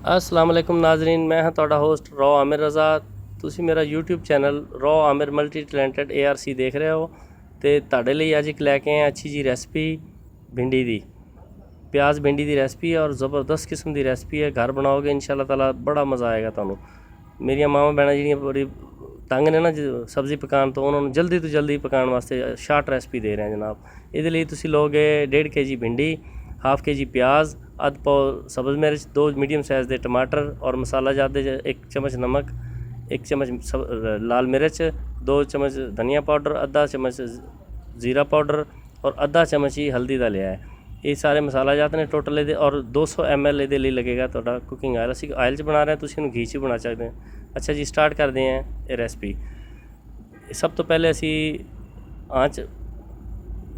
अस्सलाम वालेकुम नाजरीन, मैं हाँ तुहाडा होस्ट रॉ आमिर रज़ा। तुसी मेरा YouTube channel raw Aamir multi talented ARC देख रहे हो। तो तुहाडे लई अज एक लैके आए अच्छी जी रेसिपी भिंडी दी, प्याज भिंडी दी रेसिपी है और ज़बरदस्त किस्म की रेसिपी है। घर बनाओगे इंशाल्लाह ताला बड़ा मज़ा आएगा तुहानू। मेरिया मावां भैणां जिहड़ियां बड़ी तंग ने ना सब्ज़ी पकाने तो उन्होंने जल्दी तो जल्दी पकाने वास्ते शार्ट रेसिपी दे रहे हैं जनाब। ये तुसी लोगे 1.5 kg भिंडी, हाफ kg प्याज, अध पाव सब्ज़ मिर्च, 2 मीडियम साइज़ के टमाटर और मसाला जाते 1 चम्मच नमक, 1 चम्मच लाल मिर्च, 2 चम्मच धनिया पाउडर, आधा चम्मच ज़ीरा पाउडर और आधा चम्मच ही हल्दी का लिया है। ये सारे मसाला जाते हैं टोटल ये और 200 ml ये लगेगा तो कुकिंग ऑयल। असी ऑयल च बना रहे हैं, तुम इन्हू घी च बना सकते हैं। अच्छा जी, स्टार्ट करते हैं ये रेसिपी। सब तो पहले असी आँच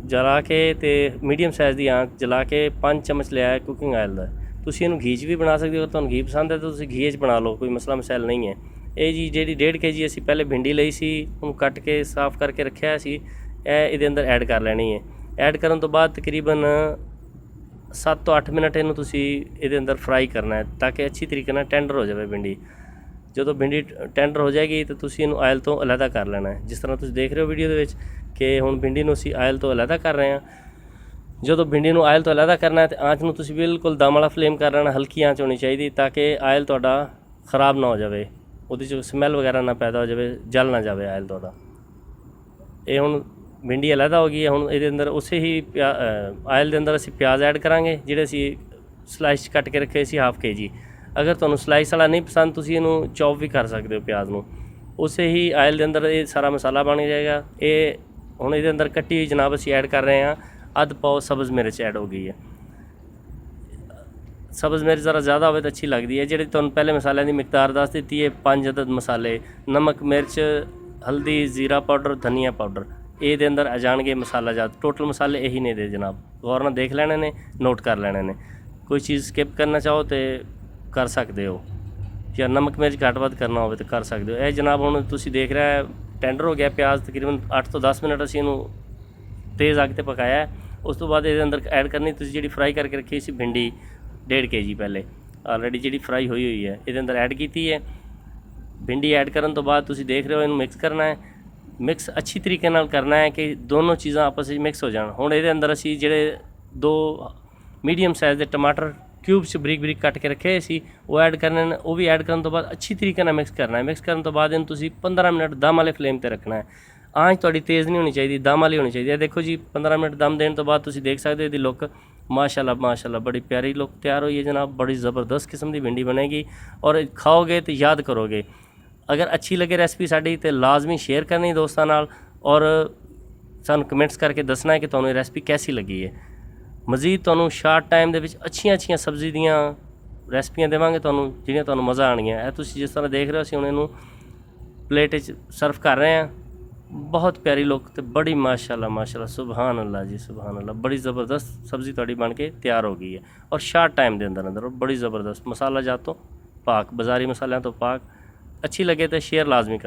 जला के ते मीडियम साइज़ की आँच जला के 5 चम्मच लिया है कुकिंग ऑयल का। तुम इन्हू घी च भी बना सकते हो, अगर तुहानू घी पसंद है तो तुम घी च बना लो, कोई मसला मसैल नहीं है। ये जी जी 1.5 kg असी पहले भिंडी लई सी, उन्हू कट के साफ़ करके रखा सी। ये अंदर ऐड कर लेनी है। ऐड करने तो बाद तकरीबन 7 तो 8 मिनट इनू तुसी ये अंदर फ्राई करना है ताकि अच्छी तरीके नाल टेंडर हो जाए भिंडी। जो भिंडी टेंडर हो जाएगी तो तुसी इनू ऑयल तो अलहदा कर लेना है, जिस तरह तुम देख रहे हो वीडियो के कि हुण भिंडी नूं असीं ऑयल तो अलहदा कर रहे हैं। जो भिंडी नूं ऑयल तो अलहदा करना है तो आँच नूं तुसीं बिल्कुल दम वाला फ्लेम कर लेना, हल्की आँच होनी चाहिए ताकि ऑयल तुहाडा खराब ना हो जाए, उहदे स्मैल वगैरह ना पैदा हो जाए, जल ना जाए ऑयल तुहाडा। ये हुण भिंडी अलहदा हो गई है। हुण ये अंदर उस ही ऑयल के अंदर असीं प्याज ऐड करांगे जिहड़े असीं स्लाइस कट के रखे सी हाफ kg। अगर तुहानू स्लाइस वाला नहीं पसंद तुसीं इहनू चॉप भी कर सकते हो प्याज नूं। उस ही ऑयल के अंदर ये सारा मसाला बन जाएगा। ये हुण ये अंदर कट्टी हुई जनाब असीं ऐड कर रहे हैं अध पाव सब्ज़ मिर्च ऐड हो गई है। सब्ज़ मिर्च ज़रा ज़्यादा हो तो अच्छी लगती है। जी तुहानू पहले मसालों की मिकदार दस दी है, 5 अदद मसाले, नमक मिर्च हल्दी ज़ीरा पाउडर धनिया पाउडर, ये अंदर आ जाएंगे मसाला जात। टोटल मसाले यही ने दे जनाब, गौर नाल देख लेने ने, नोट कर लेने ने। कोई चीज़ स्किप करना चाहो तो कर सकते हो, या नमक मिर्च घट वध करना हो तो कर सकते हो। यह जनाब हुण तुसीं देख रहे हैं टेंडर हो गया प्याज, तकरीबन 8 तो 10 मिनट असीं इहनू तेज़ अग ते पकाया है। उस तो बाद ये अंदर ऐड करनी तुसीं जिहड़ी फ्राई करके रखी सी भिंडी 1.5 kg पहले ऑलरेडी जिहड़ी फ्राई हुई हुई है ये अंदर ऐड की है। भिंडी ऐड करने तो बाद तुसीं देख रहे हो इन्हू मिक्स करना है। मिक्स अच्छी तरीके नाल करना है कि दोनों चीज़ां आपस में मिक्स हो जान। हुण ये अंदर असीं जिहड़े 2 मीडियम साइज़ के टमाटर क्यूब च बरीक बरीक कट के रखे सी वो ऐड करने, वो भी ऐड करने तो बाद अच्छी तरीके नाल मिक्स करना है। मिक्स करने तो बाद इन्हू तुसीं 15 मिनट दम वाले फ्लेम पर रखना है। आँच तुहाडी तेज़ नहीं होनी चाहिए, दम वाली होनी चाहिए। देखो जी 15 मिनट दम देने तो बाद तुसीं देख सकते हो इसकी लुक माशाल्लाह माशाल्लाह बड़ी प्यारी लुक तैयार हुई है जनाब। बड़ी ज़बरदस्त किस्म की भिंडी बनेगी और खाओगे तो याद करोगे। अगर अच्छी लगे रेसिपी साड़ी तो लाजमी शेयर करनी दोस्तों नाल और सानू कमेंट्स करके दसना है कि तुहानू रेसिपी कैसी लगी है। मज़ीद तुहानू शार्ट टाइम दे विच अच्छियां अच्छियां सब्जी दियां रेसिपियां देवांगे तुहानू जिहड़ियां तुहानू मज़ा आनियां है। तुसीं जिस तरह देख रहे हो असीं हुण इहनू प्लेट सर्व कर रहे हैं। बहुत प्यारी लुक तो बड़ी माशाल्लाह माशाल्लाह सुबहान अल्लाह जी सुबहान अल्लाह। बड़ी ज़बरदस्त सब्ज़ी तुहाडी बन के तैयार हो गई है और शार्ट टाइम के अंदर और बड़ी ज़बरदस्त। मसाला जात तो पाक, बाज़ारी मसालों तो पाक। अच्छी लगे तो शेयर लाजमी कर।